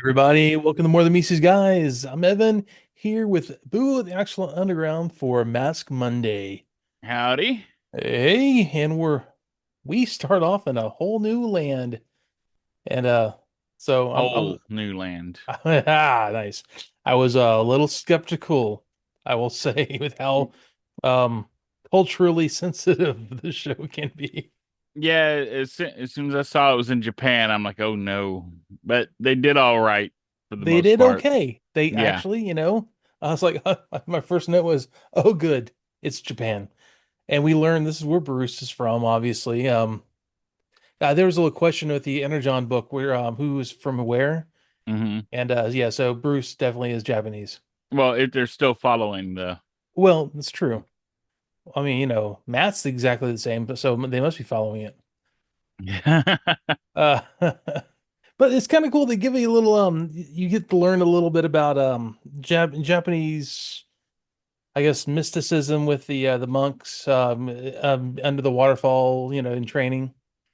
Everybody, welcome to Morethanmeetstheseguys. I'm Evan here with Boo at the Actual Underground for Mask Monday. Howdy. Hey, and we start off in a whole new land. And so I'm Whole new land. nice. I was a little skeptical, I will say, with how um culturally sensitive the show can be. Yeah, as soon as I saw it was in Japan, I'm like, oh no. But they did all right for the They most did part. okay. They Yeah. actually, I was like, my first note was, oh, good, it's Japan. And we learned this is where Bruce is from, obviously. There was a little question with the Energon book where who is from where, hmm and yeah, so Bruce definitely is Japanese. Well, if they're still following the Well, it's true. I mean, Matt's exactly the same, but so they must be following it. But it's kind of cool. They give you a little you get to learn a little bit about Japanese, I guess, mysticism with the monks under the waterfall, in training.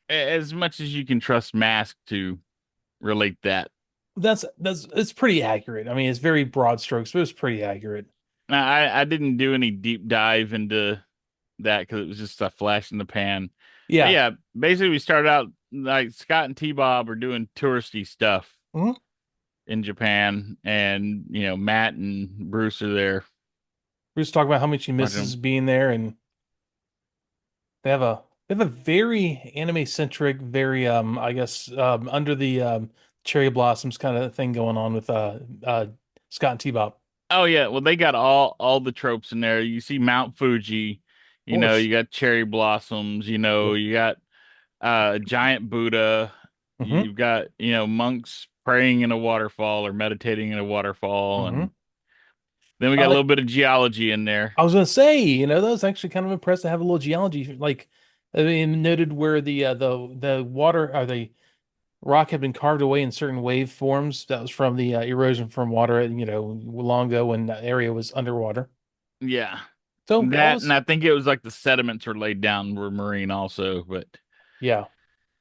as much as you can trust Mask to relate that. That's it's pretty accurate. I mean, it's very broad strokes, but it's pretty accurate. Now, I didn't do any deep dive into that because it was just a flash in the pan. But Yeah. yeah, basically we started out like Scott and T-Bob are doing touristy stuff Mhm. in Japan, and Matt and Bruce are there We're just talking about how much he misses watching. being there, and they have a very anime centric, very I guess under the cherry blossoms kind of thing going on with Scott and T-Bop. Oh yeah, well they got all the tropes in there. You see Mount Fuji, Of course. you got cherry blossoms, Yep. you got a giant Buddha, hmm you've got, monks praying in a waterfall or meditating in a waterfall, hmm and then we got a little bit of geology in there. I was gonna say, that was actually kind of impressed to have a little geology, like I mean, noted where the water or the rock had been carved away in certain wave forms. That was from the erosion from water, long ago when that area was underwater. Yeah. So that That, and was, I think it was like the sediments were laid down were marine also, but yeah.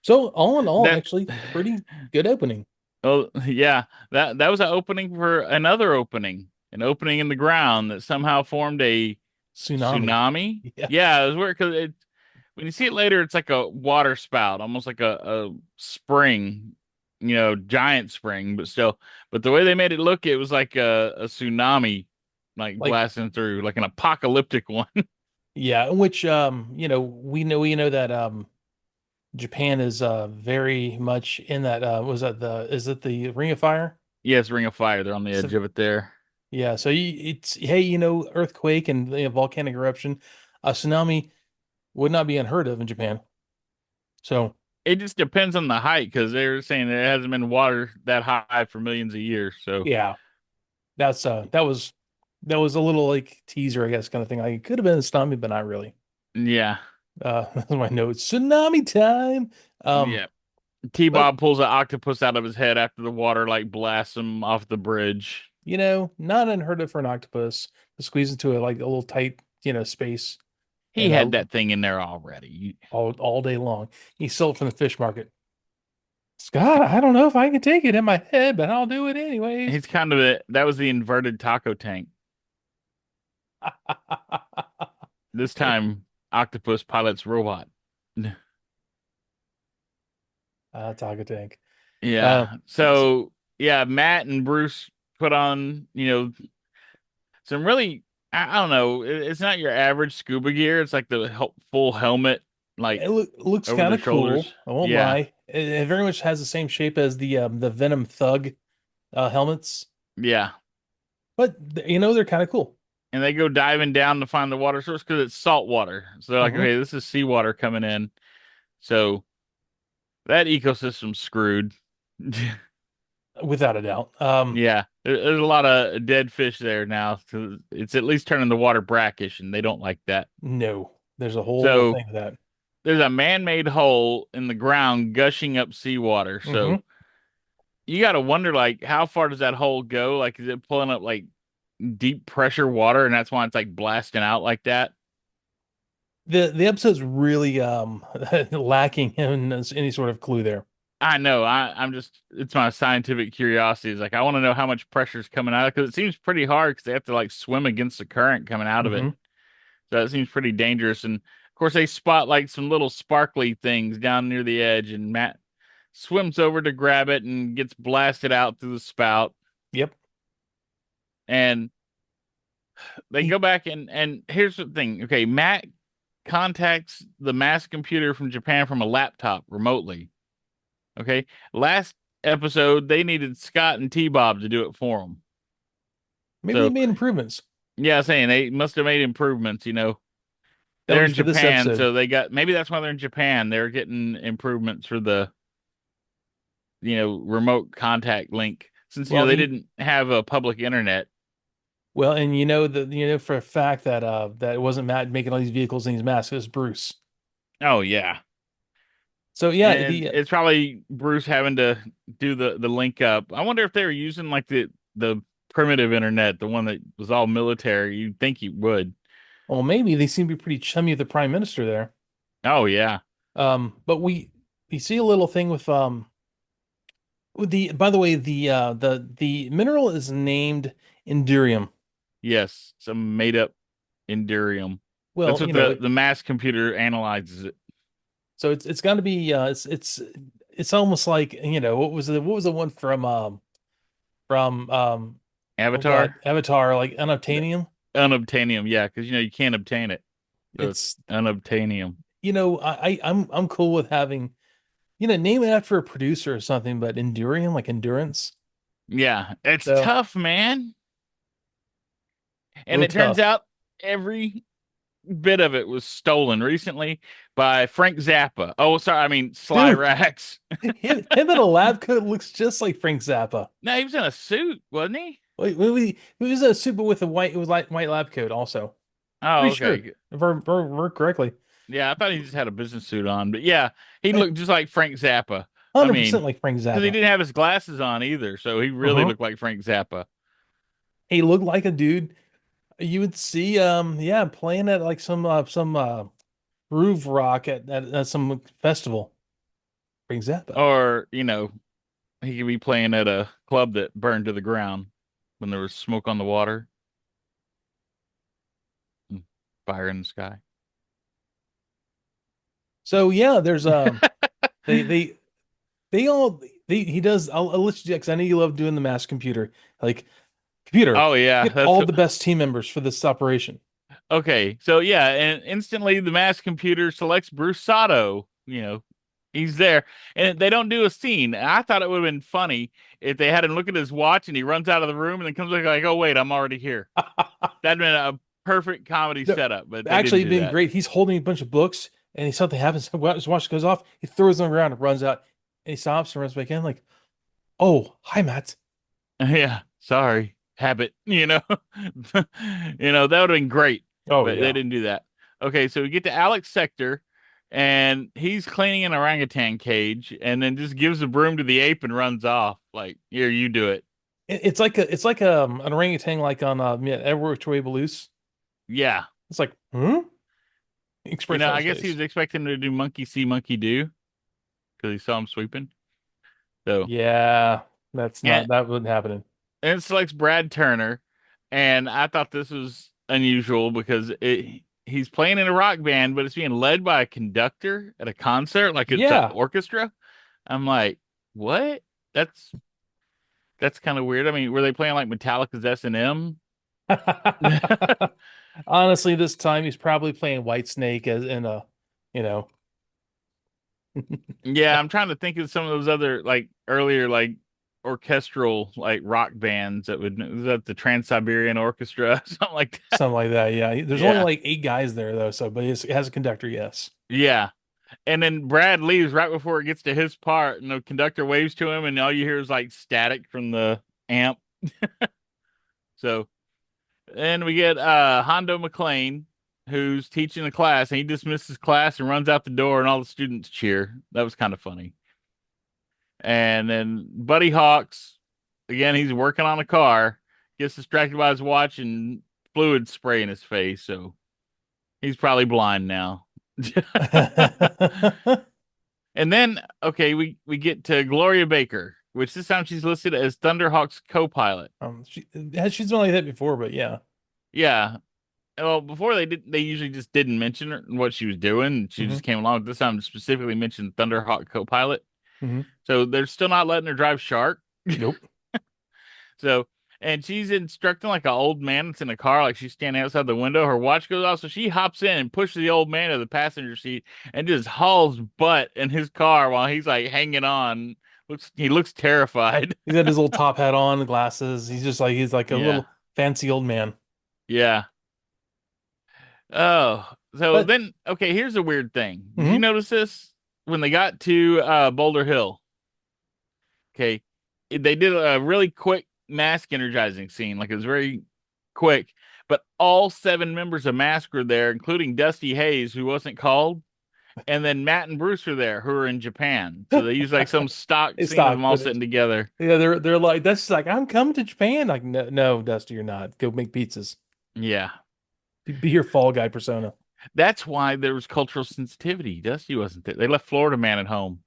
So all in all, that actually, pretty good opening. oh yeah, that was an opening for another opening, an opening in the ground that somehow formed a Tsunami. tsunami. Yeah. Yeah, it was weird because when you see it later, it's like a water spout, almost like a spring, giant spring, but still. But the way they made it look, it was like a tsunami, like Like, blasting through, like an apocalyptic one. yeah, which we know that Japan is very much in that was that the is it the Ring of Fire? Yes, Ring of Fire. They're on the edge So of it there. yeah, so it's hey, earthquake and volcanic eruption, a tsunami would not be unheard of in Japan. So It just depends on the height because they're saying there hasn't been water that high for millions of years. So yeah, that's that was a little like teaser, I guess, kind of thing. Like it could have been a tsunami, but not really. yeah, That's my notes. Tsunami time. Um, yeah. but T-Bob pulls an octopus out of his head after the water like blasts him off the bridge. not unheard of for an octopus to squeeze into a little tight, space He and had that thing in there already. all day long. He sold it from the fish market. Scott, I don't know if I can take it in my head, but I'll do it anyways. He's kind of that was the inverted taco tank. This time, octopus pilots robot. Taco tank. Uh, Yeah. So yeah, Matt and Bruce put on, some really, I don't know. It's not your average scuba gear. It's like the full helmet, like looks over kind their of shoulders. cool. I won't Yeah. lie. It very much has the same shape as the Venom Thug helmets, Yeah. but they're kind of cool. And they go diving down to find the water source because it's salt water. So they're like, hmm okay, this is seawater coming in. So that ecosystem's screwed. Without a doubt. Yeah, there's a lot of dead fish there now. So it's at least turning the water brackish, and they don't like that. No, there's a whole So thing with that. there's a man-made hole in the ground gushing up seawater. hmm So you got to wonder, like, how far does that hole go? Like, is it pulling up like deep pressure water, and that's why it's like blasting out like that? The episode's really lacking in any sort of clue there. I know. I'm just, it's my scientific curiosity. It's like, I want to know how much pressure is coming out because it seems pretty hard because they have to like swim against the current coming out of it. Hmm. So it seems pretty dangerous. And of course, they spot like some little sparkly things down near the edge, and Matt swims over to grab it and gets blasted out through the spout. Yep. And they He, go back and here's the thing. Okay, Matt contacts the mass computer from Japan from a laptop remotely. Okay. Last episode, they needed Scott and T Bob to do it for them. maybe they So, made improvements, yeah, saying they must have made improvements, you know. at They're least in for this Japan, episode. so they got maybe that's why they're in Japan. They're getting improvements for the, remote contact link since, Well, they didn't have a public internet. and you know for a fact that that it wasn't Matt making all these vehicles in these masks, it was Bruce. Oh, yeah. So yeah, And it's probably Bruce having to do the link up. I wonder if they were using like the primitive internet, the one that was all military. You'd think he would. well, maybe they seem to be pretty chummy with the prime minister there. Oh yeah. But we see a little thing with the by the way the mineral is named Endurium. Yes. Some made up Endurium. That's Well, what the mass computer analyzes it. so it's got to be it's almost like what was the one from oh God, Avatar? Avatar, like The unobtainium. unobtainium, yeah, because you can't obtain it. So it's It's unobtainium. I'm cool with having name it after a producer or something, but Endurium, like endurance. Yeah. It's So tough, man. a And little it turns tough. out every bit of it was stolen recently by Frank Zappa. Oh, sorry, I mean Sly Dude, Rax. him in a lab coat looks just like Frank Zappa. No, he was in a suit, wasn't he? Wait, he was in a suit but with a white, it was like white lab coat also. Oh, Pretty sure, okay. if I remember correctly. Yeah, I thought he just had a business suit on, but yeah, he looked just like Frank Zappa. I 100% mean, like Frank because he Zappa. didn't have his glasses on either, so he really Uh-huh. looked like Frank Zappa. He looked like a dude you would see yeah, playing at like some groove rock at some festival. Frank Zappa. Or, he could be playing at a club that burned to the ground when there was smoke on the water and fire in the sky. So yeah, there's they they they all he does I'll let you do because I know you love doing the mass computer. Like computer, Oh yeah, get that's all the best team members for this operation. okay. So yeah, and instantly the mass computer selects Bruce Sato. He's there, and they don't do a scene. I thought it would have been funny if they had him look at his watch and he runs out of the room and then comes back like, "Oh wait, I'm already here." That'd been a perfect comedy No, setup, but they didn't actually, do been that. great. He's holding a bunch of books, and something happens. His watch goes off. He throws them around and runs out. And he stops and runs back in. Like, oh, hi, Matt. Yeah, sorry, habit. That would have been great, Oh but they yeah. didn't do that. Okay, so we get to Alex Sector, and he's cleaning an orangutan cage, and then just gives the broom to the ape and runs off. Like, here, you do it. It's like an orangutan like on yeah, Everywhere Troy Loose. Yeah, It's like, hmm? Expression on I his guess he face. was expecting to do monkey see, monkey do because he saw him sweeping. So, Yeah, and that wasn't happening. and it selects Brad Turner, and I thought this was unusual because he's playing in a rock band, but it's being led by a conductor at a concert, like it's an Yeah. orchestra. I'm like, what? That's that's kind of weird. I mean, were they playing like Metallica's S&M? Honestly, this time he's probably playing Whitesnake as in a, you know, Yeah, I'm trying to think of some of those other like earlier like orchestral like rock bands that would is that the Trans-Siberian Orchestra, something like that. something like that. Yeah. There's only Yeah. like 8 guys there though, so but it has a conductor, yes. Yeah. And then Brad leaves right before it gets to his part, and the conductor waves to him, and all you hear is like static from the amp. So, and we get Hondo McLean, who's teaching the class, and he dismisses class and runs out the door, and all the students cheer. That was kind of funny. And then Buddy Hawks, again, he's working on a car, gets distracted by his watch and fluid spray in his face, so he's probably blind now. And then, okay, we get to Gloria Baker, which this time she's listed as Thunderhawk's co-pilot. She's been like that before, but yeah. Yeah. Well, before they usually just didn't mention what she was doing. She Hmm. just came along. This time specifically mentioned Thunderhawk co-pilot. Hmm. So they're still not letting her drive Shark. Nope. So, and she's instructing like an old man that's in a car, like she's standing outside the window. Her watch goes off, so she hops in and pushes the old man to the passenger seat and just hauls butt in his car while he's like hanging on. He looks terrified. He's got his little top hat on, glasses. He's like a Yeah, little fancy old man. yeah. Oh, so But then okay, here's a weird thing. Did you mhm. notice this when they got to Boulder Hill? Okay, they did a really quick mask energizing scene, like it was very quick. But all seven members of Mask were there, including Dusty Hayes, who wasn't called, and then Matt and Bruce were there, who were in Japan. So they used like some stock It's scene of stock them all footage. sitting together. Yeah, they're like that's just like I'm coming to Japan. Like no, no, Dusty, you're not. Go make pizzas. Yeah, Be your fall guy persona. that's why there was cultural sensitivity. Dusty wasn't there. They left Florida Man at home.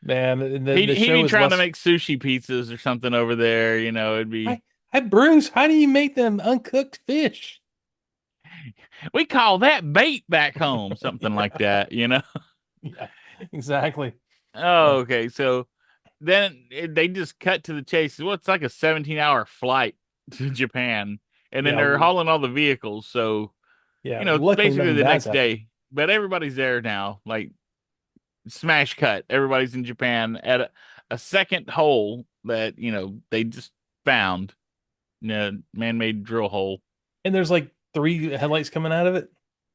Man, the He'd show be is trying to less. make sushi pizzas or something over there. It'd be, Hi, Bruce. How do you make them uncooked fish? we call that bait back home, something like Yeah, that. yeah, exactly. Oh, Yeah, okay. So then they just cut to the chase. Well, it's like a 17-hour flight to Japan. And then yeah, they're hauling all the vehicles. So, yeah. it's Luckily, basically nothing the bad's next happened. day. But everybody's there now. Like, smash cut. Everybody's in Japan at a second hole that, they just found. Man-made drill hole. And there's like three headlights coming out of it.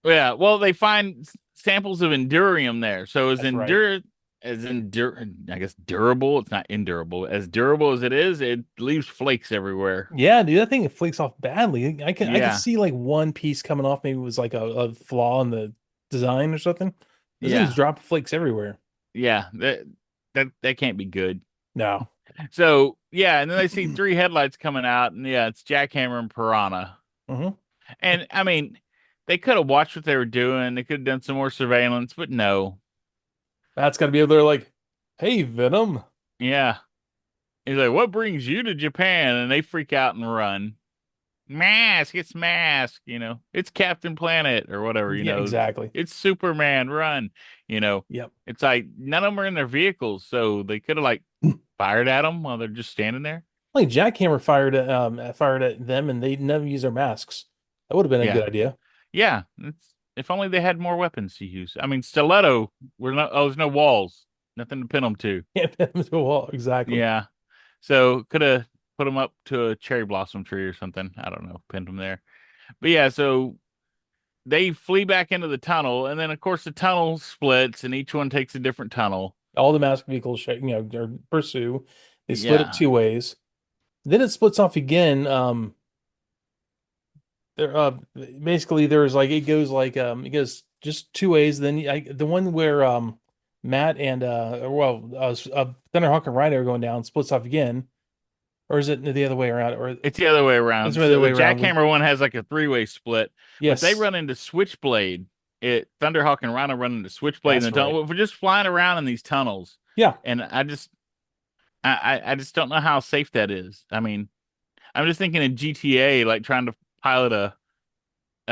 Yeah, well, they find samples of endurium there. So That's right. I guess durable. It's not endurable. As durable as it is, it leaves flakes everywhere. Yeah, dude, that thing flakes off badly. I could Yeah, see like one piece coming off. Maybe it was like a flaw in the design or something. Those things yeah, drop flakes everywhere. yeah. That can't be good. No. So yeah, and then they see three headlights coming out, and yeah, it's Jackhammer and Piranha. Hmm. And I mean, they could have watched what they were doing. They could have done some more surveillance, but no. That's got to be over there like, hey, Venom. Yeah, he's like, "What brings you to Japan?" And they freak out and run. Mask, it's Mask, it's Captain Planet or whatever, Yeah, exactly. it's Superman, run, you know, Yep. it's like none of them are in their vehicles, so they could have like fired at them while they're just standing there. Like Jackhammer fired at them and they never use their masks. That would have been a Yeah, good idea. yeah, it's if only they had more weapons to use. I mean, stiletto, there's no walls, nothing to pin them to. Can't pin them to a wall. Exactly. Yeah, so could have put them up to a cherry blossom tree or something. I don't know, pinned them there. But yeah, so they flee back into the tunnel, and then of course the tunnel splits, and each one takes a different tunnel. All the masked vehicles, or pursue. They split it Yeah, two ways. Then it splits off again. There, basically, there's like it goes just two ways. Then the one where Matt and Thunderhawk and Rhino are going down splits off again, or is it the other way around? Or it's the other way it's around. the other So the way around. jackhammer one has like a three-way split, but they Yes, run into Switchblade. Thunderhawk and Rhino run into Switchblade in the that's right. tunnel. We're just flying around in these tunnels, Yeah, and I just don't know how safe that is. I mean, I'm just thinking of GTA, like trying to pilot a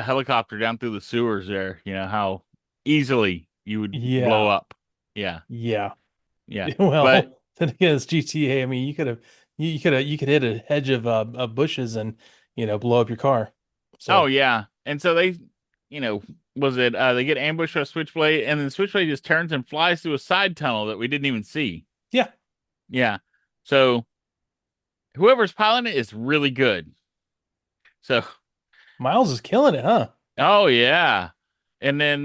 helicopter down through the sewers there. You know how easily you would blow yeah, up. Yeah, yeah. yeah. But Well, then again, it's GTA. I mean, you could hit a hedge of bushes and blow up your car. oh So yeah, and so they, you know, was it they get ambushed by Switchblade, and then Switchblade just turns and flies through a side tunnel that we didn't even see. yeah, Yeah, so whoever's piloting it is really good. So, Miles is killing it, huh? oh yeah, and then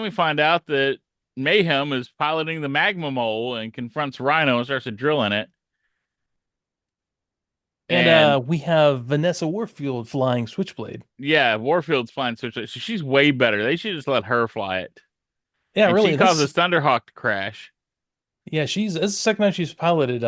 we find out that Mayhem is piloting the magma mole and confronts Rhino and starts to drill in it. And And we have Vanessa Warfield flying Switchblade. yeah, Warfield's flying Switchblade, so she's way better. They should just let her fly it. Yeah, And she really. causes Thunderhawk to crash. Yeah, she's this is the second time she's piloted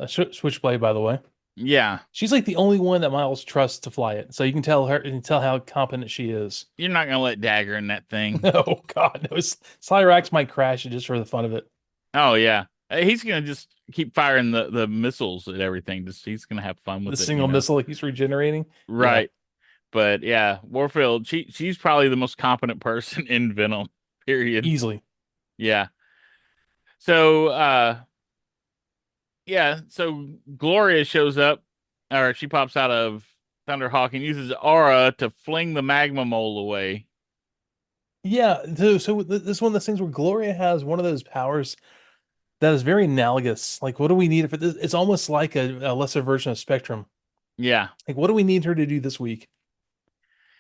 Switchblade, by the way. Yeah. She's like the only one that Miles trusts to fly it. So you can tell her and tell how competent she is. You're not gonna let Dagger in that thing. Oh God, no. Cyrax might crash it just for the fun of it. Oh yeah. He's gonna just keep firing the missiles at everything. Just he's gonna have fun The with it, single missile he's regenerating. Yeah, Right. But yeah, Warfield, she's probably the most competent person in Venom, period. easily. Yeah. So yeah, so Gloria shows up, or she pops out of Thunderhawk and uses aura to fling the magma mole away. Yeah, this is one of those things where Gloria has one of those powers that is very analogous. Like, what do we need for this? It's almost like a lesser version of Spectrum. Yeah. Like, what do we need her to do this week?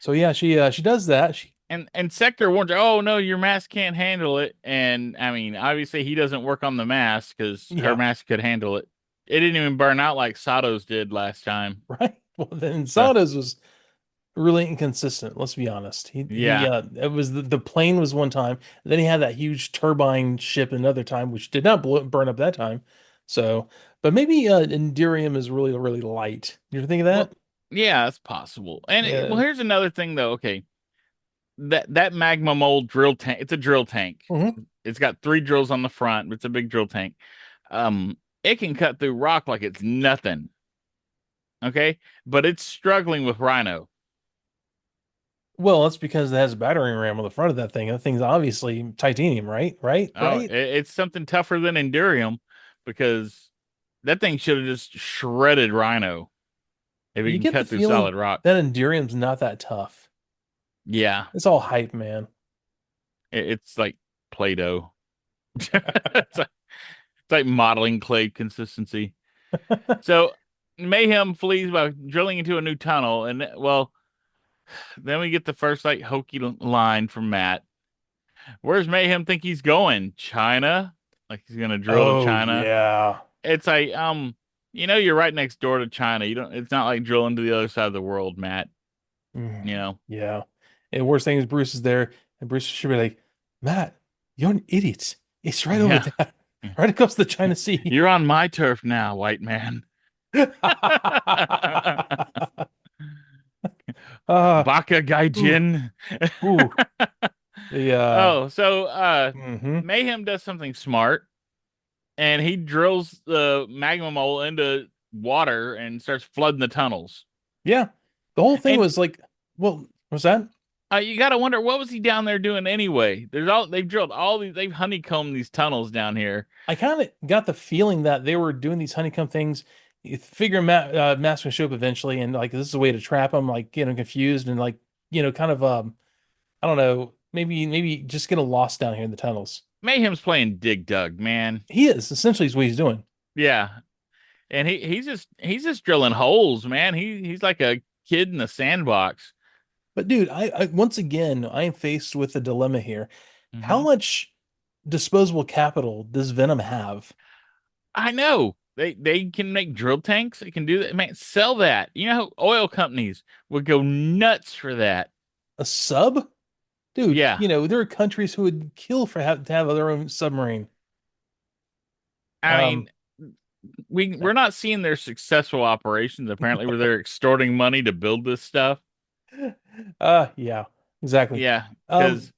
So yeah, she does that. And Sector warns her, "Oh no, your mask can't handle it." And I mean, obviously he doesn't work on the mask because her Yeah, mask could handle it. It didn't even burn out like Sato's did last time. right. Well, then So Sada's was really inconsistent. Let's be honest. He yeah. it was the plane was one time, and then he had that huge turbine ship another time, which did not burn up that time. So, but maybe Enderium is really light. You ever think of Well, that? yeah, it's possible. And well, Yeah. here's another thing though. Okay, that magma mold drill tank. It's a drill tank. Hmm. It's got three drills on the front. It's a big drill tank. It can cut through rock like it's nothing. Okay, but it's struggling with Rhino. Well, that's because it has a battering ram on the front of that thing. That thing's obviously titanium, right? Right? Oh, Right? it's something tougher than Endurium because that thing should have just shredded Rhino if it You can get the cut through feeling solid rock. that Enderium's not that tough. Yeah, It's all hype, man. it's like Play-Doh. It's like modeling clay consistency. So Mayhem flees by drilling into a new tunnel, and well, then we get the first like hokey line from Matt. Where's Mayhem think he's going? China? Like he's gonna drill to Oh China? yeah. It's like you're right next door to China. You don't. It's not like drilling to the other side of the world, Matt. Mm, You know. yeah. And worst thing is Bruce is there, and Bruce should be like, Matt, you're an idiot. It's right over Yeah. there, right across the China Sea. You're on my turf now, white man. Baka Ooh, Gaijin. ooh. The Oh, so mhm. Mayhem does something smart and he drills the magma mole into water and starts flooding the tunnels. Yeah. The whole thing And was like, well, what's that? you got to wonder what was he down there doing anyway? They've drilled all these, they've honeycombed these tunnels down here. I kind of got the feeling that they were doing these honeycomb things. You figure Mask will show up eventually, and like this is a way to trap him, like getting confused and like kind of I don't know, maybe just get lost down here in the tunnels. Mayhem's playing Dig Dug, man. He is essentially is what he's doing. Yeah, and he's just drilling holes, man. He's like a kid in a sandbox. But dude, I once again I am faced with a dilemma here. How Hmm. much disposable capital does Venom have? I know they can make drill tanks. They can do that, man. Sell that. You know, oil companies would go nuts for that. A sub? Dude, Yeah, there are countries who would kill for to have their own submarine. I Um, mean, we're not seeing their successful operations apparently, where they're extorting money to build this stuff. yeah, exactly. Yeah, Um, because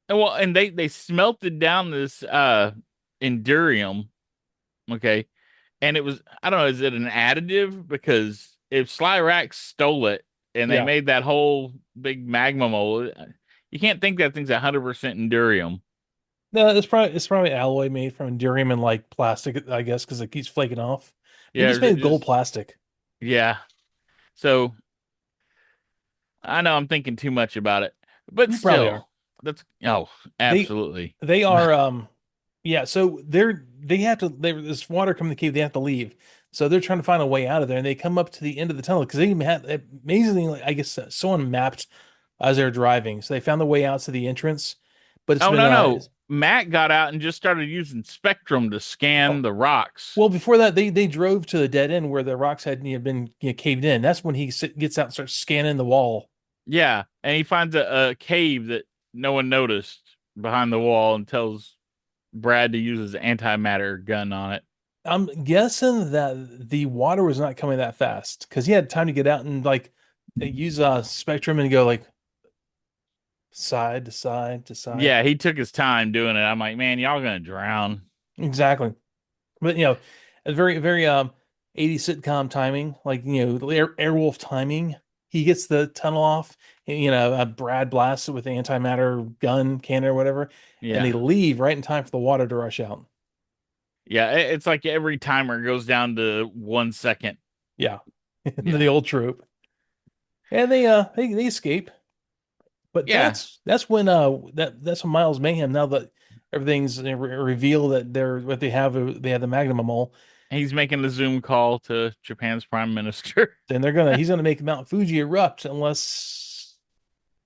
well, and they smelted down this Endurium, okay, and it was I don't know, is it an additive? Because if Slyrax stole it and they yeah. made that whole big magma mold, you can't think that thing's 100% Endurium. No, it's probably alloy made from durium and like plastic, I guess, because it keeps flaking off. Maybe Yeah, it's made of gold just plastic. yeah. So I know I'm thinking too much about it, but You probably are. still, that's oh, They absolutely. they are yeah, so they have to there's water coming to the cave, they have to leave. So they're trying to find a way out of there and they come up to the end of the tunnel because they had amazingly, I guess someone mapped as they're driving. So they found the way out to the entrance, but it's Oh been no, no. Matt got out and just started using Spectrum to oh, scan the rocks. well, before that, they drove to the dead end where the rocks had been caved in. That's when he gets out and starts scanning the wall. Yeah, and he finds a cave that no one noticed behind the wall and tells Brad to use his antimatter gun on it. I'm guessing that the water was not coming that fast because he had time to get out and like use spectrum and go like side to side to side. Yeah, he took his time doing it. I'm like, man, y'all gonna drown. Exactly. But a very 80s sitcom timing, like Airwolf timing. He gets the tunnel off, and, Brad blasts it with the antimatter gun cannon or whatever, and they Yeah. leave right in time for the water to rush out. Yeah, it's like every timer goes down to 1 second. Yeah. The Yeah. old troop. And they escape. But Yeah. that's when that's when Miles Mayhem, now that everything's revealed that they're what they have the Magnum mole, He's making the Zoom call to Japan's prime minister. then he's gonna make Mount Fuji erupt unless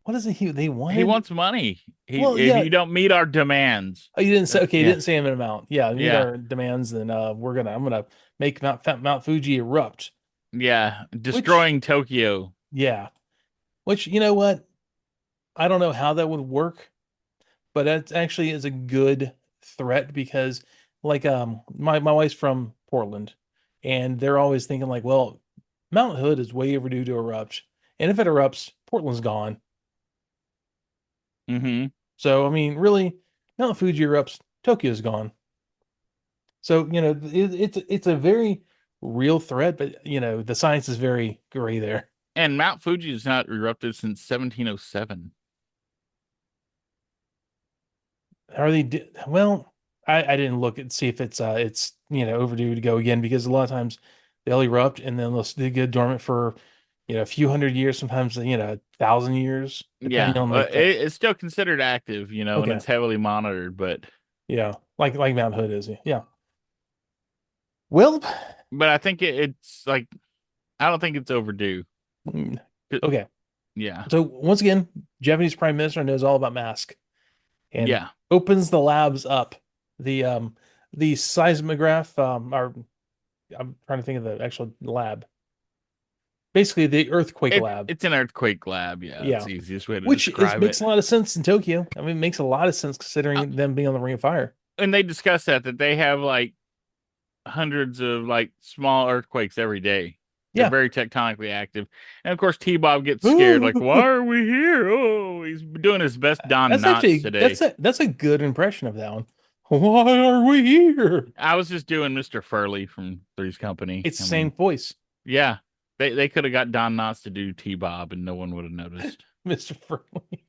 what is it they He wanted? wants money. He Well, if yeah. you don't meet our demands. Oh, you didn't say, okay, you Yeah. didn't say an amount. Yeah, meet Yeah. our demands, then I'm gonna make Mount Fuji erupt. Yeah. Which, Destroying Tokyo. yeah, which you know what? I don't know how that would work, but that actually is a good threat because like my wife's from Portland and they're always thinking like, well, Mount Hood is way overdue to erupt. And if it erupts, Portland's gone. Hmm. So I mean, really, Mount Fuji erupts, Tokyo's gone. So, it's a very real threat, but the science is very gray there. And Mount Fuji has not erupted since 1707. Are they well, I didn't look and see if it's overdue to go again because a lot of times they'll erupt and then they get dormant for a few hundred years, sometimes 1,000 years, depending Yeah, on like the it's still considered active, and okay, it's heavily monitored, but yeah, like Mount Hood is, yeah. Well, I think it's like I don't think it's overdue. mm, Uh, okay. Yeah. So once again, Japanese Prime Minister knows all about mask and Yeah. opens the labs up. The seismograph, or I'm trying to think of the actual lab. Basically, the earthquake lab. It's an earthquake lab. Yeah, that's Yeah, the easiest way to which is describe makes it. a lot of sense in Tokyo. I mean, it makes a lot of sense Uh, considering them being on the Ring of Fire. and they discuss that they have like hundreds of like small earthquakes every day. They're Yeah, very tectonically active. And of course T-Bob gets scared, like, why are we here? Oh, he's doing his best Don that's Knotts actually today. that's a good impression of that one. Why are we here? I was just doing Mr. Furley from Three's Company. It's I the same mean, voice, yeah. They could have got Don Knotts to do T-Bob and no one would have noticed. Mr. Furley.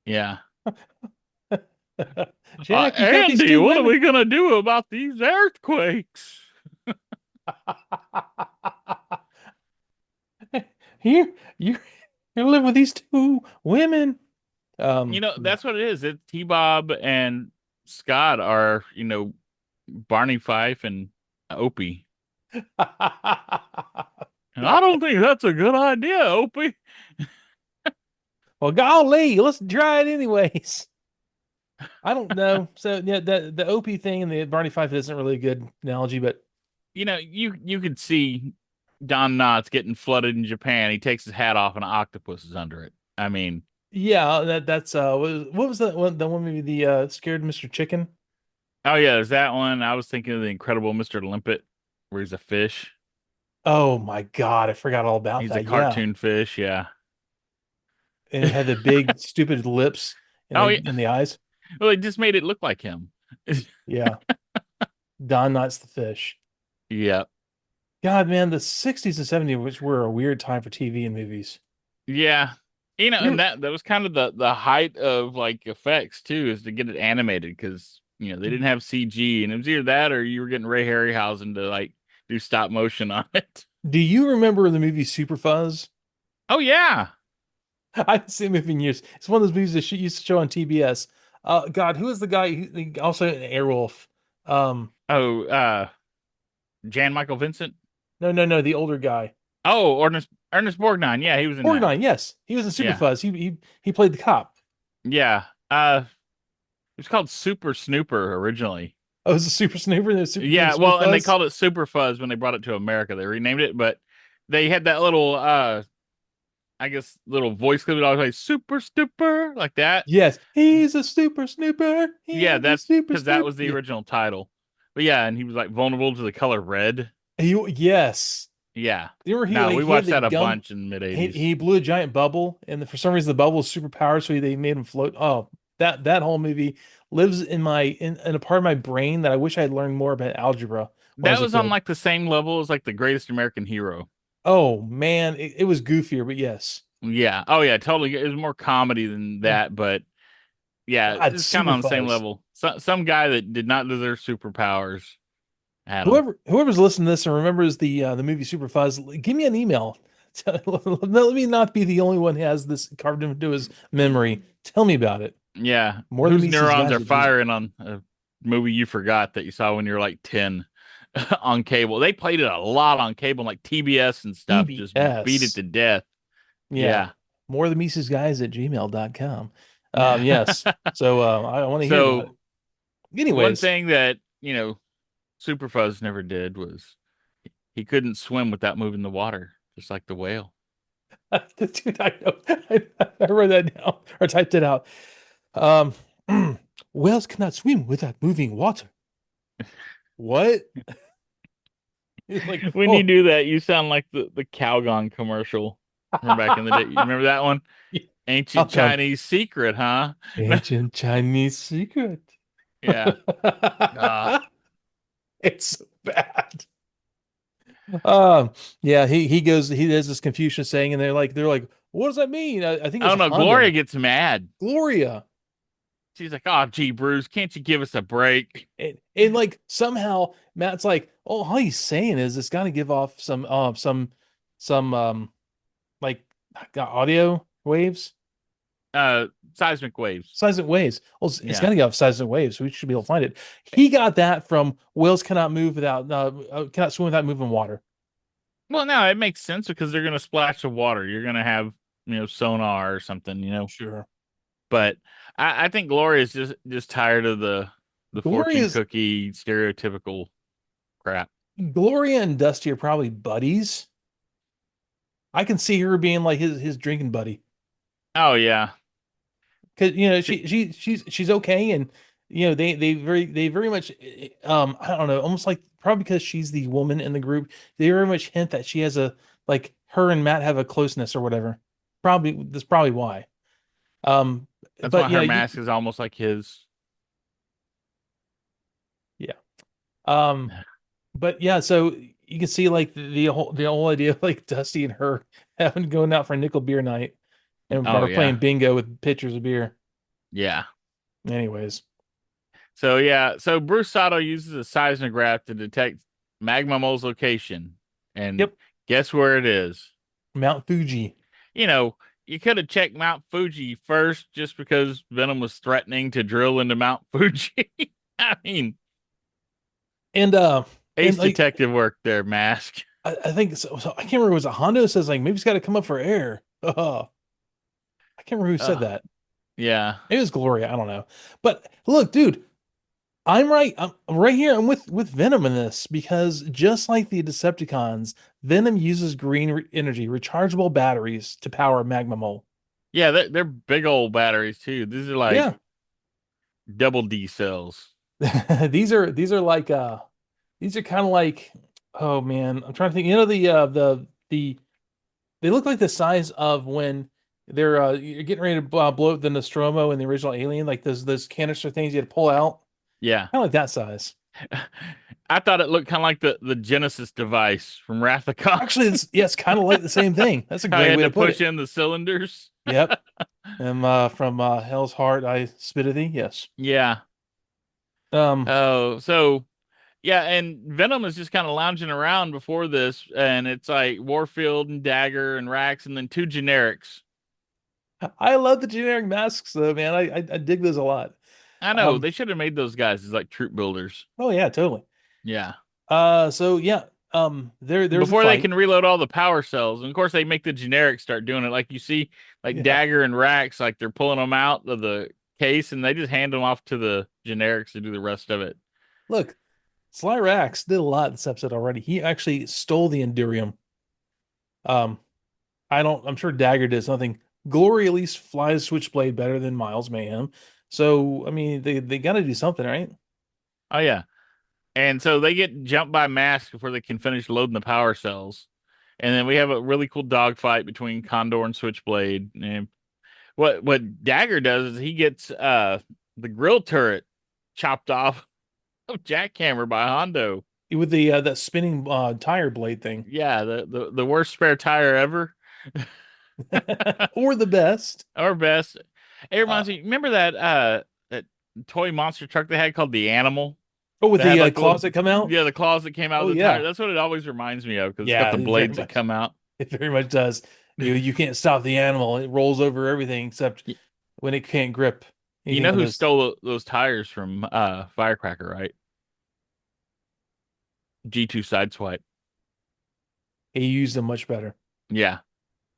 Yeah. Jack, you got these Andy, two what are women. we gonna do about these earthquakes? Here, you live with these two women. Yeah. That's what it is. It's T-Bob and Scott are, Barney Fife and Opie. And I don't think that's a good idea, Opie. Well, golly, let's try it anyways. I don't know. So yeah, the OP thing and the Barney Fife isn't really a good analogy, but You could see Don Knotts getting flooded in Japan. He takes his hat off and an octopus is under it. I mean, yeah, that's what was that one? The one movie, the Scared Mr. Chicken. oh yeah, there's that one. I was thinking of the Incredible Mr. Limpet, where he's a fish. Oh my God, I forgot all about He's a that. Yeah, cartoon fish, yeah. and it had the big stupid lips and Oh yeah. the eyes. Well, they just made it look like him. Yeah, Don Knotts the fish. Yeah. God, man, the 60s and 70s, which were a weird time for TV and movies. Yeah. And You that was kind of the height of like effects too, is to get it animated because they didn't have CG, and it was either that or you were getting Ray Harryhausen to like do stop motion on it. Do you remember the movie Super Fuzz? Oh yeah. I haven't seen the movie in years. It's one of those movies that she used to show on TBS. God, who is the guy also an Airwolf? Um, Oh, Jan Michael Vincent. no, the older guy. Oh, Ernest Borgnine. Yeah, he was in that. Borgnine, yes, he was in Super Yeah. Fuzz. He played the cop. Yeah. It was called Super Snooper originally. Oh, it was a Super Snooper. Yeah, Super well, and they Fuzz. called it Super Fuzz when they brought it to America. They renamed it, but they had that little I guess little voice clip that always like Super Snooper like that. Yes, he's a Super Snooper. Yeah, He's a that's Super because that Snooper. was the Yeah, original title. But yeah, and he was like vulnerable to the color red. Yes. Yeah. You remember No, we he had watched the that a gum. bunch in the mid He 80s. he blew a giant bubble, and for some reason the bubble was super powered, so they made him float. Oh, that whole movie lives in in a part of my brain that I wish I had learned more about algebra when I That was a was on kid. like the same level as like the Greatest American Hero. Oh man, it was goofier, but yes. Yeah. Oh yeah, totally. It was more comedy than Mm. that, but yeah, God, it's kind of Super on the same Fuzz. level. Some guy that did not deserve superpowers had them. Whoever's listening to this and remembers the movie Super Fuzz, give me an email. Let me not be the only one who has this carved into his memory. Tell me about it. Yeah. More than Whose meets these neurons guys are at Gmail. firing on a movie you forgot that you saw when you were like 10 on cable? They played it a lot on cable, like TBS and stuff, just beat it EBS. to death. Yeah. Yeah. More than meets these guys at gmail.com. Yes. So I want to hear about it. So one Anyways, thing that, Superfuzz never did was he couldn't swim without moving the water, just like the whale. dude, I know. I wrote that down or typed it out. Um, whales cannot swim without moving water. What? It's like, When you oh, do that, you sound like the Calgon commercial from back in the day. You remember that one? how Ancient come? Chinese secret, huh? Ancient Chinese secret. Yeah. Uh, It's so bad. Um, yeah, he does this Confucius saying, and they're like, what does that mean? I think it I was don't know. Gloria Honda. gets mad. Gloria. She's like, "Oh, gee, Bruce, can't you give us a break?" And like somehow Matt's like, oh, all he's saying is it's got to give off some like audio waves, Seismic waves. seismic waves. Well, it's got Yeah. to give off seismic waves, so we should be able to find it. He got that from whales cannot move without cannot swim without moving water. Well, no, it makes sense because they're gonna splash the water. You're gonna have, sonar or something. Sure. But I think Gloria's just tired of the fortune Gloria's cookie stereotypical crap. Gloria and Dusty are probably buddies. I can see her being like his drinking buddy. Oh yeah. Because she's okay, and they very much I don't know, almost like probably because she's the woman in the group, they very much hint that she has a like her and Matt have a closeness or whatever. Probably that's probably why. Um, That's but why yeah, her mask is almost like his. yeah. Um, but yeah, so you can see like the whole idea of like Dusty and her having going out for a nickel beer night and Oh are playing yeah. bingo with pitchers of beer. Yeah. Anyways, So yeah, so Bruce Sato uses a seismograph to detect magma mole's location. And yep, guess where it is? Mount Fuji. You know, you could have checked Mount Fuji first just because Venom was threatening to drill into Mount Fuji. I mean, And ace like detective work there, Mask. I think so I can't remember, was it Hondo says like maybe it's got to come up for air. I can't remember who said Uh, that. yeah. It was Gloria, I don't know. But look, dude, I'm right. I'm right here. I'm with Venom in this because just like the Decepticons, Venom uses green energy, rechargeable batteries to power Magma Mole. Yeah, they're big old batteries too. These are like Yeah, double D cells. these are like these are kind of like, oh man, I'm trying to think. The they look like the size of when they're you're getting ready to blow up the Nostromo in the original Alien, like those canister things you had to pull out, Yeah. kind of like that size. I thought it looked kind of like the Genesis device from Wrath of Khan. Actually, it's yes, kind of like the same thing. That's a How he great had way to to put push it. in the cylinders. Yep. And from Hell's Heart, I spit at thee. Yes. Yeah. Um. Oh, so yeah, and Venom is just kind of lounging around before this, and it's like Warfield and Dagger and Rax, and then two generics. I love the generic masks though, man. I dig those a lot. I know Um. they should have made those guys as like troop builders. Oh yeah, totally. Yeah. So yeah. There's a Before they fight. can reload all the power cells, and of course they make the generics start doing it. Like you see, like Yeah. Dagger and Rax, like they're pulling them out of the case, and they just hand them off to the generics to do the rest of it. Look, Sly Rax did a lot this episode already. He actually stole the Endurium. Um. I don't. I'm sure Dagger did something. Glory at least flies Switchblade better than Miles Mayhem. So I mean, they got to do something, right? Oh yeah. And so they get jumped by Mask before they can finish loading the power cells. And then we have a really cool dogfight between Condor and Switchblade. And what Dagger does is he gets the grill turret chopped off of Jackhammer by Hondo. With the that spinning tire blade thing. Yeah, the worst spare tire ever. Or the best. Our best. It Uh, reminds me, remember that toy monster truck they had called the Animal? oh, with That had the like the claws little, that come out. yeah, the claws that came out of Oh the tire. yeah, That's what it always reminds me of because it's got yeah, the it very blades that much. come out. It very much does. You can't stop the animal. It rolls over everything except Y- when it can't grip You anything know on who those. stole those tires from Firecracker, right? G2 Sideswipe. He used them much better. Yeah.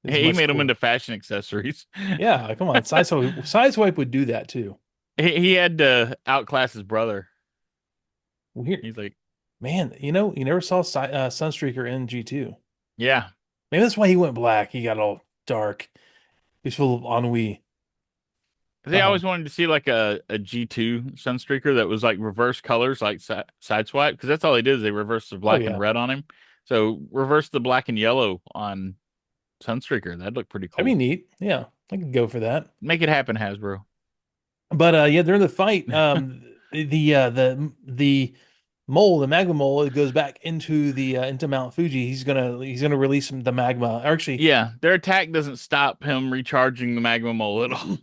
It's He much made them cooler. into fashion accessories. Yeah, come on. Sideswipe would do that too. He had to outclass his brother. Weird. He's like, Man, you never saw Sunstreaker in G2. yeah. Maybe that's why he went black. He got all dark. He's full of ennui. They always Um, wanted to see like a G2 Sunstreaker that was like reverse colors, like Sideswipe, because that's all they did is they reversed the oh black and yeah. red on him. So reverse the black and yellow on Sunstreaker. That'd look pretty That'd be cool. neat. Yeah, I could go for that. Make it happen, Hasbro. But yeah, during the fight, the mole, the magma mole, it goes back into the into Mount Fuji. He's gonna release the magma. Or actually, Yeah, their attack doesn't stop him recharging the magma mole at all.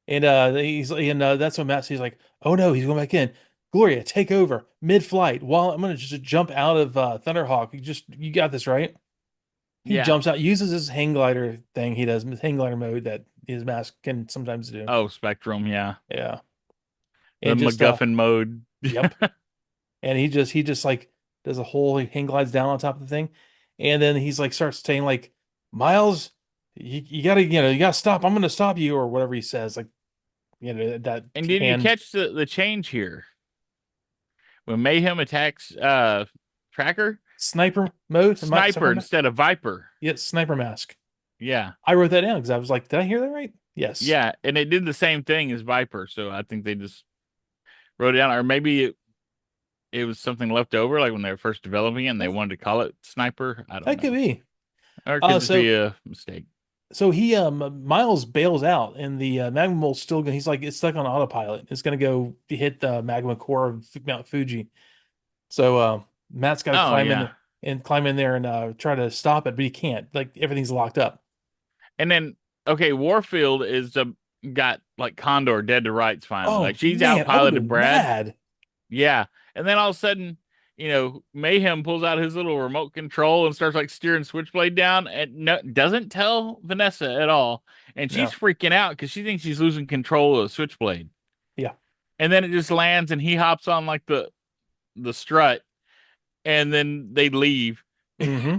and that's when Matt sees like, oh no, he's going back in. Gloria, take over mid-flight. While I'm gonna just jump out of Thunderhawk. You got this right. He Yeah. jumps out, uses his hang glider thing. He does his hang glider mode that his mask can sometimes do. Oh, Spectrum. Yeah. Yeah, The and just MacGuffin mode. yep. And he just like does a whole hang glides down on top of the thing, and then he's like starts saying like, Miles, you gotta you gotta stop. I'm gonna stop you or whatever he says. Like that And did you hand catch the change here? When Mayhem attacks Tracker, sniper mode. Sniper instead of Viper. Yeah, sniper mask. Yeah. I wrote that down because I was like, did I hear that right? Yes. Yeah, and it did the same thing as Viper, so I think they just wrote it down, or maybe it was something left over, like when they were first developing it, and they wanted to call it Sniper. I don't That could know, be. or it could Uh, just be so a mistake. so he Miles bails out, and the magma mole's still going. He's like it's stuck on autopilot. It's gonna go hit the magma core of Mount Fuji. So Matt's got to Oh yeah, climb in there and try to stop it, but he can't. Like everything's locked up. and then okay, Warfield is got like Condor dead to rights finally. Like Oh she's man, I would have outpiloted been Brad. mad. Yeah, and then all of a sudden, Mayhem pulls out his little remote control and starts like steering Switchblade down, and no, doesn't tell Vanessa at all, and she's No. freaking out because she thinks she's losing control of Switchblade. Yeah. And then it just lands, and he hops on like the strut, and then they leave. Hmm.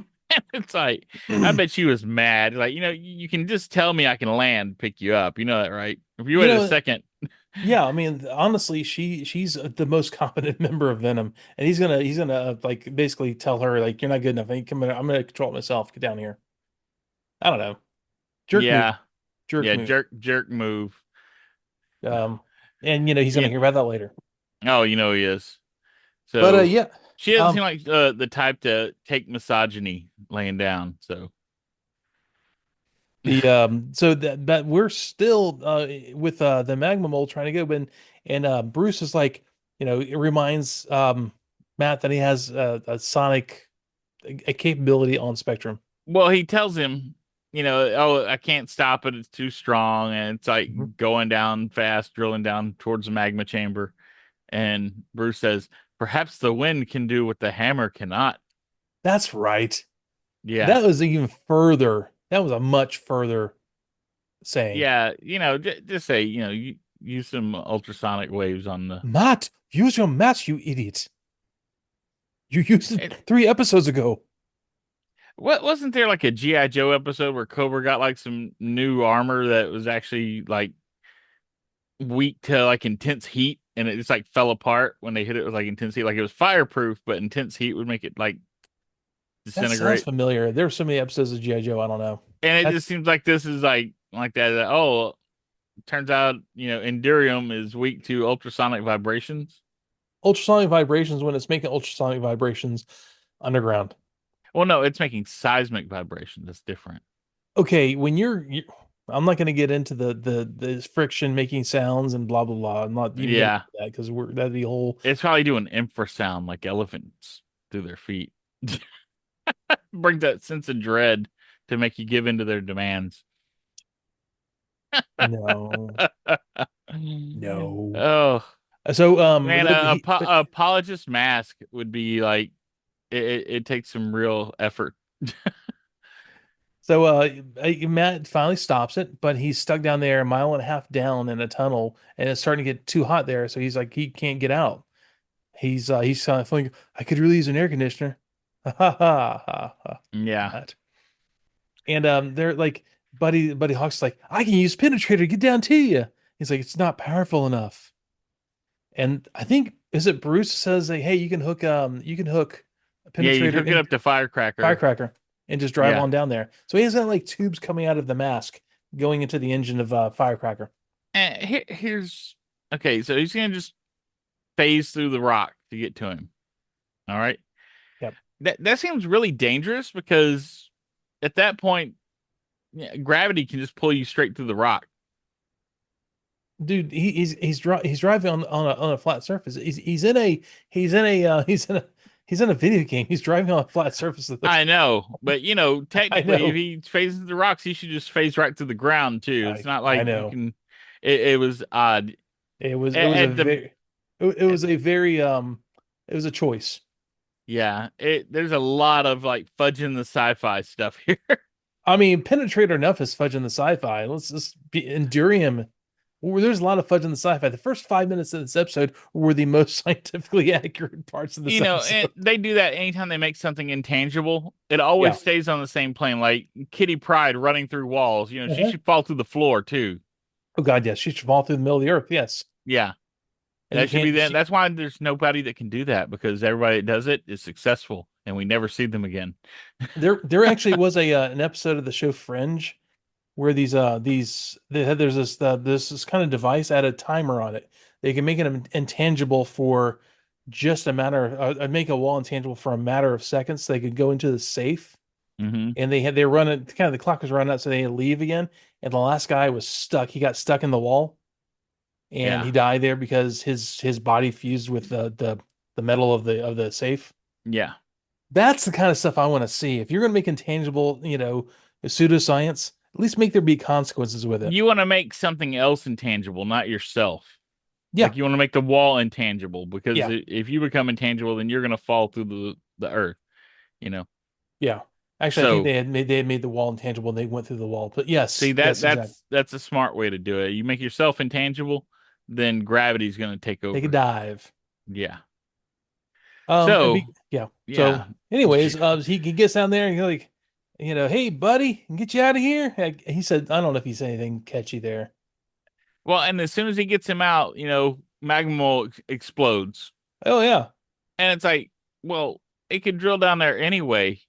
It's like I bet she was mad. Like you can just tell me I can land, pick you up. You know that, right? If you You wait a know, second, yeah, I mean, honestly, she's the most competent member of Venom, and he's gonna like basically tell her like you're not good enough. I'm gonna control it myself. Get down here. I don't know. Jerk move. yeah, Jerk yeah, move. jerk move. Um, and he's gonna Yeah, hear about that later. oh, he is. But So yeah. she doesn't seem Um, like the type to take misogyny laying down. So the so that we're still with the magma mole trying to go, and Bruce is like, it reminds Matt that he has a sonic a capability on Spectrum. well, he tells him, oh, I can't stop it. It's too strong, and it's Mhm. like going down fast, drilling down towards the magma chamber. And Bruce says, perhaps the wind can do what the hammer cannot. That's right. Yeah. That was even further. That was a much further saying. Yeah. Just say, you use some ultrasonic waves on the. Matt, use your mask, you idiot. You used And it 3 episodes ago. what wasn't there like a G.I. Joe episode where Cobra got like some new armor that was actually like weak to like intense heat and it just like fell apart when they hit it with like intense heat? Like it was fireproof, but intense heat would make it like That sounds disintegrate. familiar. There were so many episodes of G.I. Joe, I don't know. And it just That's seems like this is like that. Oh, turns out, Endurium is weak to ultrasonic vibrations. ultrasonic vibrations when it's making ultrasonic vibrations underground. Well, no, it's making seismic vibrations. That's different. Okay, when you I'm not going to get into the friction making sounds and blah blah blah. I'm not even going to Yeah, do that because that'd be a whole. it's probably doing infrasound like elephants through their feet. Bring that sense of dread to make you give in to their demands. No, no. Oh So man, but he but a apologist mask would be like it takes some real effort. so Matt finally stops it, but he's stuck down there a mile and a half down in a tunnel, and it's starting to get too hot there. So he's like he can't get out. He's kind of thinking I could really use an air conditioner. Ha ha ha ha ha. Yeah, Matt. And they're like Buddy Hawk's like I can use penetrator to get down to you. He's like it's not powerful enough. And I think is it Bruce says like, hey, you can hook a yeah, you'd penetrator hook it in up to firecracker. firecracker and just drive Yeah, on down there. So he has got like tubes coming out of the mask going into the engine of firecracker. and here's okay. So he's gonna just phase through the rock to get to him. All right, Yep. that seems really dangerous because at that point, yeah, gravity can just pull you straight through the rock. Dude, he's driving on a flat surface. He's in a he's in a video game. He's driving on a flat surface. I know, but I technically, if know. he phases through the rocks, he should just phase right through the ground too. It's not I like you know. can. It was odd. It was a At the very it was a very it was a choice. Yeah, there's a lot of like fudging the sci-fi stuff here. I mean, penetrator enough is fudging the sci-fi. Let's just be Endurium. Well, there's a lot of fudging the sci-fi. The first 5 minutes of this episode were the most scientifically accurate parts of this And episode. they do that anytime they make something intangible. It Yeah. always stays on the same plane. Like Kitty Pryde running through walls. She Uh-huh. should fall through the floor too. Oh God, yes, she should fall through the middle of the earth. Yes, Yeah, and you that should be can't. that. That's why there's nobody that can do that because everybody that does it is successful, and we never see them again. There actually was a an episode of the show Fringe where there's this kind of device had a timer on it. They can make it intangible for just a matter of make a wall intangible for a matter of seconds. So they could go into the safe Hmm. and they run it kind of the clock was running out, so they had to leave again. And the last guy was stuck. He got stuck in the wall and Yeah, he died there because his body fused with the metal of the safe. yeah. That's the kind of stuff I want to see. If you're going to make intangible, pseudoscience, at least make there be consequences with it. You want to make something else intangible, not yourself. Yeah, Like you want to make the wall intangible because yeah, if you become intangible, then you're gonna fall through the earth. You know. yeah. Actually, I think So they had made the wall intangible and they went through the wall. But see yes, that yes, exactly. that's a smart way to do it. You make yourself intangible, then gravity's gonna take Take a over. dive. Yeah. And So be yeah. yeah. So, anyways, he gets down there and he's like, hey, buddy, can get you out of here. He said, I don't know if he said anything catchy there. Well, and as soon as he gets him out, magma explodes, Oh yeah, and it's like, well, it could drill down there anyway.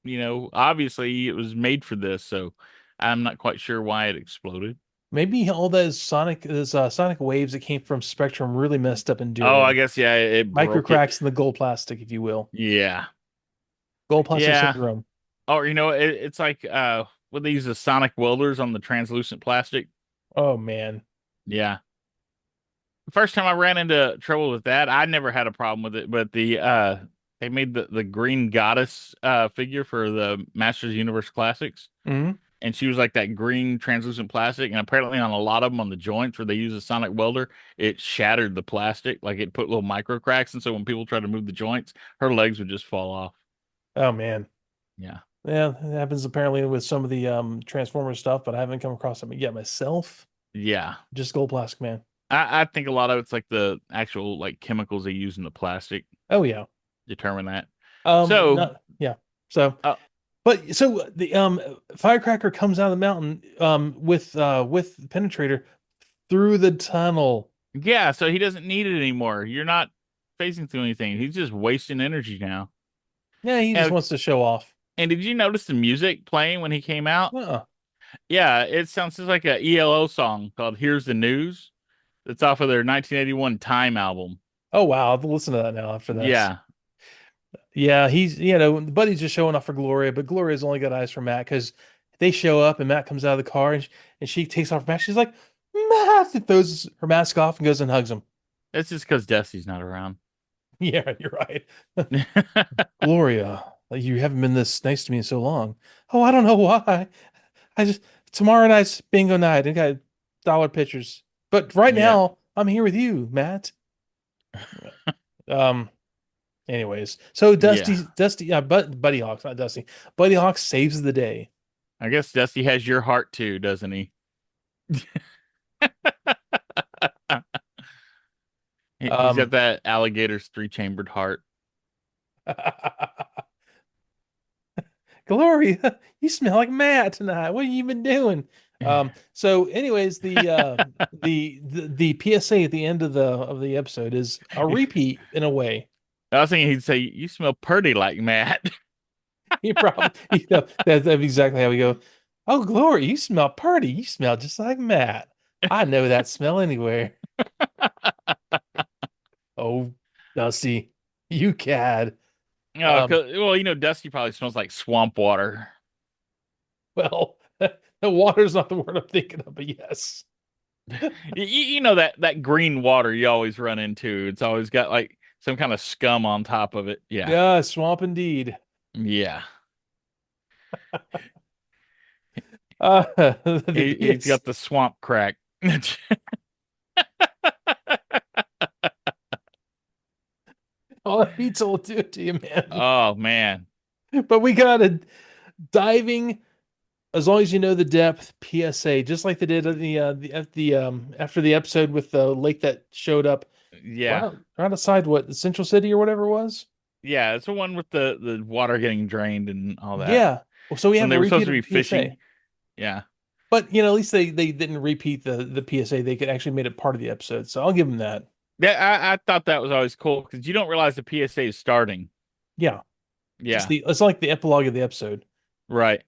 Obviously it was made for this, so I'm not quite sure why it exploded. maybe all those sonic waves that came from Spectrum really messed up Oh, I Endurium. guess yeah, it Micro broke it. cracks in the gold plastic, if you will. Yeah. Gold plastic Yeah. syndrome. Oh, it's like when they use the sonic welders on the translucent plastic. Oh man. Yeah. First time I ran into trouble with that, I never had a problem with it, but they made the green goddess figure for the Masters Universe Classics. Hmm. And she was like that green translucent plastic, and apparently on a lot of them on the joints where they use a sonic welder, it shattered the plastic, like it put little micro cracks, and so when people try to move the joints, her legs would just fall off. Oh man. Yeah. Yeah, it happens apparently with some of the Transformers stuff, but I haven't come across it yet myself. Yeah. Just gold plastic, man. I think a lot of it's like the actual like chemicals they use in the plastic Oh yeah. determine that. So, Not yeah. So, uh, but so the firecracker comes out of the mountain with penetrator through the tunnel. yeah, so he doesn't need it anymore. You're not phasing through anything. He's just wasting energy now. Yeah, he just And, wants to show off. and did you notice the music playing when he came out? Uh-uh. Yeah, it sounds just like a ELO song called "Here's the News." It's off of their 1981 Time album. Oh wow, I'll have to listen to that now after this. Yeah. Yeah, he's Buddy's just showing off for Gloria, but Gloria's only got eyes for Matt because they show up and Matt comes out of the car and she takes off her mask. She's like, Matt, and throws her mask off and goes and hugs him. It's just because Dusty's not around. Yeah, you're right. Gloria, like, you haven't been this nice to me in so long. Oh, I don't know why. I just tomorrow night's bingo night. I got dollar pictures. But right Yeah. now, I'm here with you, Matt. Um, anyways, so Yeah. Buddy Hawks, not Dusty. Buddy Hawks saves the day. I guess Dusty has your heart too, doesn't he? He's got Um, that alligator's three-chambered heart. Gloria, you smell like Matt tonight. What have you been doing? So anyways, the PSA at the end of the episode is a repeat in a way. I was thinking he'd say, "You smell pretty like Matt." He probably, that's exactly how we go. Oh, Gloria, you smell pretty. You smell just like Matt. I know that smell anywhere. Oh, Dusty, you cad. Oh, Um, well, Dusty probably smells like swamp water. well, the water's not the word I'm thinking of, but yes. You know that green water you always run into. It's always got like some kind of scum on top of it. Yeah. Yeah, swamp indeed. Yeah. The He's PS. got the swamp crack. Oh, he told do it to you, man. Oh man. But we got a diving, as long as you know the depth PSA, just like they did at the after the episode with the lake that showed up Yeah. right outside what the Central City or whatever it was. Yeah, it's the one with the water getting drained and all that. Yeah. So we When have they a were supposed repeat to of be the PSA. fishing. Yeah. But at least they didn't repeat the PSA. They could actually made it part of the episode. So I'll give them that. Yeah, I thought that was always cool because you don't realize the PSA is starting. Yeah. Just Yeah, it's like the epilogue of the episode. right.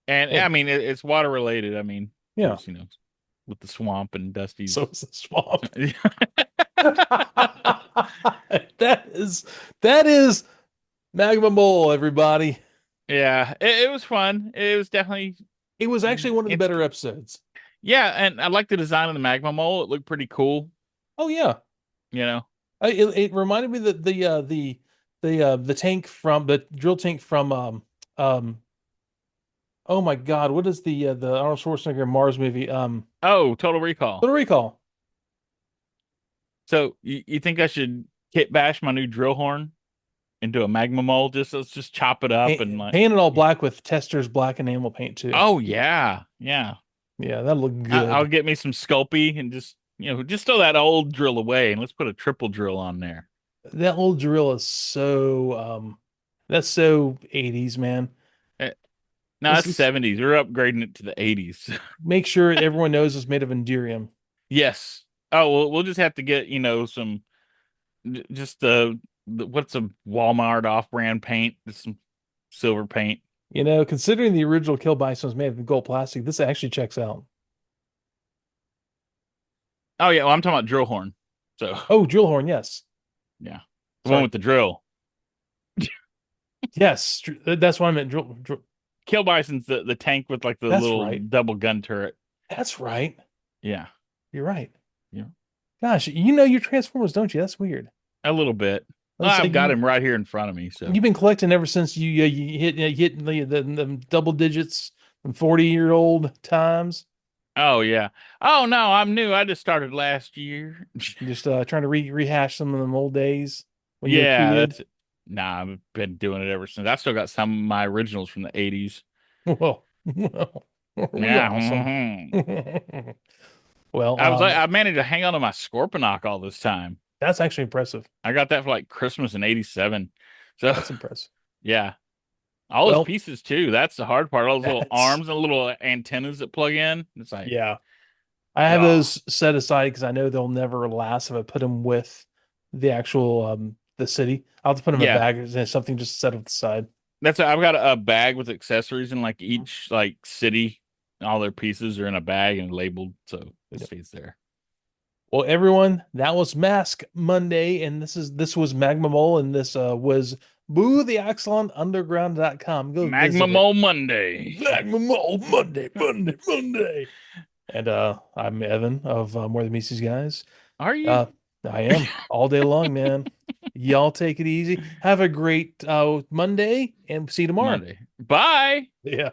And I And mean, it's water related. I mean, of yeah. course, with the swamp and So Dusty's. it's the swamp. That is Magma Mole, everybody. Yeah, it was fun. It was definitely, It was actually one of the it's, better episodes. yeah, and I like the design of the magma mole. It looked pretty cool, Oh yeah, you know. it reminded me that the tank from the drill tank from um oh my God, what is the Arnold Schwarzenegger Mars movie Oh, Total Recall. Total Recall. So you think I should kit bash my new drill horn into a magma mole? Let's just chop it up and like, Painted all black with Tester's black enamel paint too. oh yeah, yeah. Yeah, that looked I'll good. get me some Sculpey and just throw that old drill away and let's put a triple drill on there. That old drill is that's so 80s, man. Eh, No, Let's, it's let's 70s. We're upgrading it to the 80s. make sure everyone knows it's made of Endurium. Yes. Oh, well, we'll just have to get, some just what's a Walmart off-brand paint, just some silver paint. Considering the original Kill Bison was made of gold plastic, this actually checks out. Oh yeah, well, I'm talking about drill horn. So, Oh, drill horn, yes. yeah. The one Sorry. with the drill. Yes, that's what I meant. Kill Bison's the tank with like the That's little right. double gun turret. That's right. Yeah. You're right. Yeah. Gosh, you know your Transformers, don't you? That's weird. A little bit. Well, Let's say I've got him right here in front of me, so. you've been collecting ever since you hit the double digits from 40-year-old times. Oh yeah. Oh no, I'm new. I just started last year. Just trying to rehash some of them old days when you were a Yeah, kid. that's nah, I've been doing it ever since. I've still got some of my originals from the 80s. Well, are we Yeah. awesome? Well, I managed to hang on to my Scorponok all this time. that's actually impressive. I got that for like Christmas in 87. So That's impressive. yeah. All those Well, pieces too. That's the hard part. All those little that's arms and little antennas that plug in. It's like, yeah. I have oh, those set aside because I know they'll never last if I put them with the actual the city. I'll have to put them in a yeah. bag and something just set at the side. I've got a bag with accessories and like each like city, all their pieces are in a bag and labeled, so it Yep. stays there. Well, everyone, that was Mask Monday, and this was Magma Mole, and this was Boo the Axelon Underground.com. Go Magma visit it. Mole Monday. Magma Mole Monday, Monday, Monday. And I'm Evan of More Than Meets These Guys. Are you? Uh, I am all day long, man. Y'all take it easy. Have a great Monday, and see you tomorrow. Monday. Bye. Yeah.